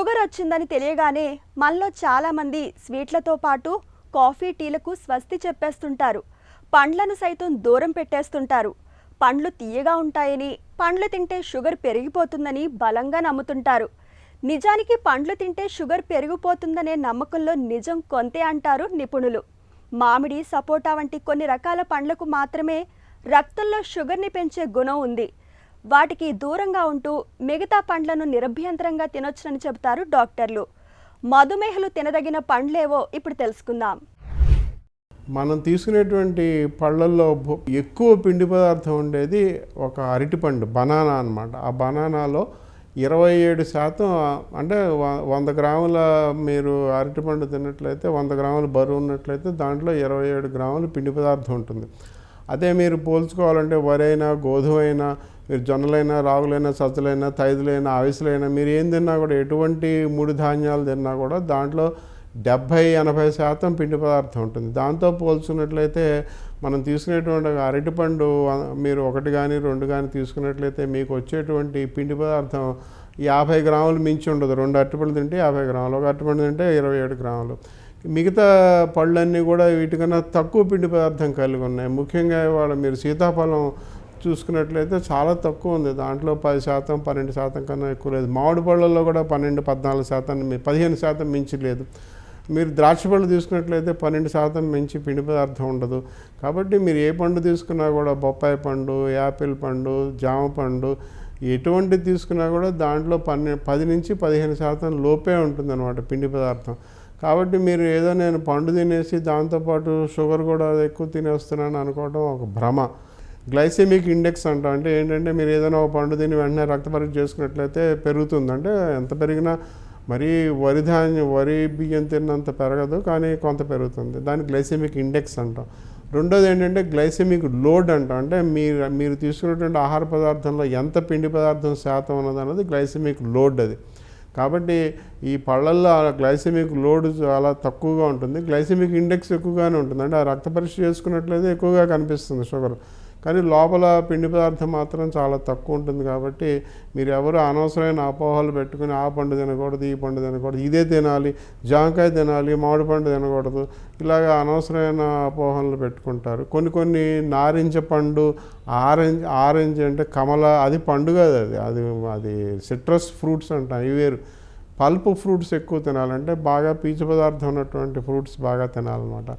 Sugar వచ్చిందని తెలియగానే మనలో చాలామంది స్వీట్లతో పాటు కాఫీ టీలకు స్వస్తి చెప్పేస్తుంటారు. పండ్లను సైతం దూరం పెట్టేస్తుంటారు. పండ్లు తీయగా ఉంటాయని, పండ్లు తింటే షుగర్ పెరిగిపోతుందని బలంగా నమ్ముతుంటారు. నిజానికి పండ్లు తింటే షుగర్ పెరిగిపోతుందనే నమ్మకంలో నిజం కొంతే అంటారు నిపుణులు. మామిడి, సపోటా వంటి కొన్ని రకాల పండ్లకు మాత్రమే రక్తంలో షుగర్ని పెంచే గుణం ఉంది. వాటికి దూరంగా ఉంటూ మిగతా పండ్లను నిరభ్యంతరంగా తినొచ్చని చెబుతారు డాక్టర్లు. మధుమేహులు తినదగిన పండ్లేవో ఇప్పుడు తెలుసుకుందాం. మనం తీసుకునేటువంటి పళ్ళల్లో ఎక్కువ పిండి పదార్థం ఉండేది ఒక అరటిపండు, బనానా అన్నమాట. ఆ బనానాలో 27% అంటే 100 గ్రాముల మీరు అరటిపండు తిన్నట్లయితే 100 గ్రాముల బరువు ఉన్నట్లయితే దాంట్లో 27 గ్రాముల పిండి పదార్థం ఉంటుంది. అదే మీరు పోల్చుకోవాలంటే వరైనా, గోధుమైనా, మీరు జొన్నలైనా, రాగులైనా, సజ్జలైనా, తైదులైనా, అవిసెలైనా మీరు ఏం తిన్నా కూడా, ఎటువంటి ముడి ధాన్యాలు తిన్నా కూడా దాంట్లో 70-80% పిండి పదార్థం ఉంటుంది. దాంతో పోల్చుకున్నట్లయితే మనం తీసుకునేటువంటి అరటిపండు మీరు 1 కానీ 2 కానీ తీసుకున్నట్లయితే మీకు వచ్చేటువంటి పిండి పదార్థం 50 గ్రాములు మించి ఉండదు. 2 అరటిపళ్ళు తింటే 50 గ్రాములు, ఒక అరటిపండు తింటే 27 గ్రాములు. మిగతా పళ్ళన్నీ కూడా వీటికన్నా తక్కువ పిండి పదార్థం కలిగి ఉన్నాయి. ముఖ్యంగా ఇవాళ మీరు సీతాఫలం చూసుకున్నట్లయితే చాలా తక్కువ ఉంది. దాంట్లో 10%, 12% కన్నా ఎక్కువ లేదు. మామిడి పళ్ళల్లో కూడా 12-14%, 15% మించి లేదు. మీరు ద్రాక్ష పళ్ళు తీసుకున్నట్లయితే 12% మించి పిండి పదార్థం ఉండదు. కాబట్టి మీరు ఏ పండు తీసుకున్నా కూడా, బొప్పాయి పండు, యాపిల్ పండు, జామ పండు, ఎటువంటిది తీసుకున్నా కూడా దాంట్లో 10-15% లోపే ఉంటుందన్నమాట పిండి పదార్థం. కాబట్టి మీరు ఏదో నేను పండు తినేసి దాంతోపాటు షుగర్ కూడా ఎక్కువ తినేస్తున్నాను అనుకోవడం ఒక భ్రమ. గ్లైసెమిక్ ఇండెక్స్ అంటాం. అంటే ఏంటంటే మీరు ఏదైనా ఒక పండు తిని వెంటనే రక్త పరీక్ష చేసుకున్నట్లయితే పెరుగుతుంది. అంటే ఎంత పెరిగినా మరీ వరి బియ్యం తిన్నంత పెరగదు, కానీ కొంత పెరుగుతుంది. దాన్ని గ్లైసెమిక్ ఇండెక్స్ అంటాం. రెండోది ఏంటంటే గ్లైసెమిక్ లోడ్ అంటాం. అంటే మీరు తీసుకున్నటువంటి ఆహార పదార్థంలో ఎంత పిండి పదార్థం శాతం ఉన్నదన్నది గ్లైసెమిక్ లోడ్ అది. కాబట్టి ఈ పళ్ళల్లో ఆ గ్లైసెమిక్ లోడ్ చాలా తక్కువగా ఉంటుంది. గ్లైసెమిక్ ఇండెక్స్ ఎక్కువగానే ఉంటుంది. అంటే ఆ రక్త పరీక్ష చేసుకున్నట్లయితే ఎక్కువగా కనిపిస్తుంది షుగర్, కానీ లోపల పిండి పదార్థం మాత్రం చాలా తక్కువ ఉంటుంది. కాబట్టి మీరు ఎవరు అనవసరమైన అపోహలు పెట్టుకుని ఆ పండు తినకూడదు, ఈ పండు తినకూడదు, ఇదే తినాలి, జామకాయ తినాలి, మామిడి పండు తినకూడదు, ఇలాగ అనవసరమైన అపోహలు పెట్టుకుంటారు. కొన్ని నారింజ పండు, ఆరెంజ్ అంటే కమల, అది పండు కాదు, అది సిట్రస్ ఫ్రూట్స్ అంటాం. ఇవి వేరు. పల్ప్ ఫ్రూట్స్ ఎక్కువ తినాలంటే బాగా పీచు పదార్థం ఉన్నటువంటి ఫ్రూట్స్ బాగా తినాలన్నమాట.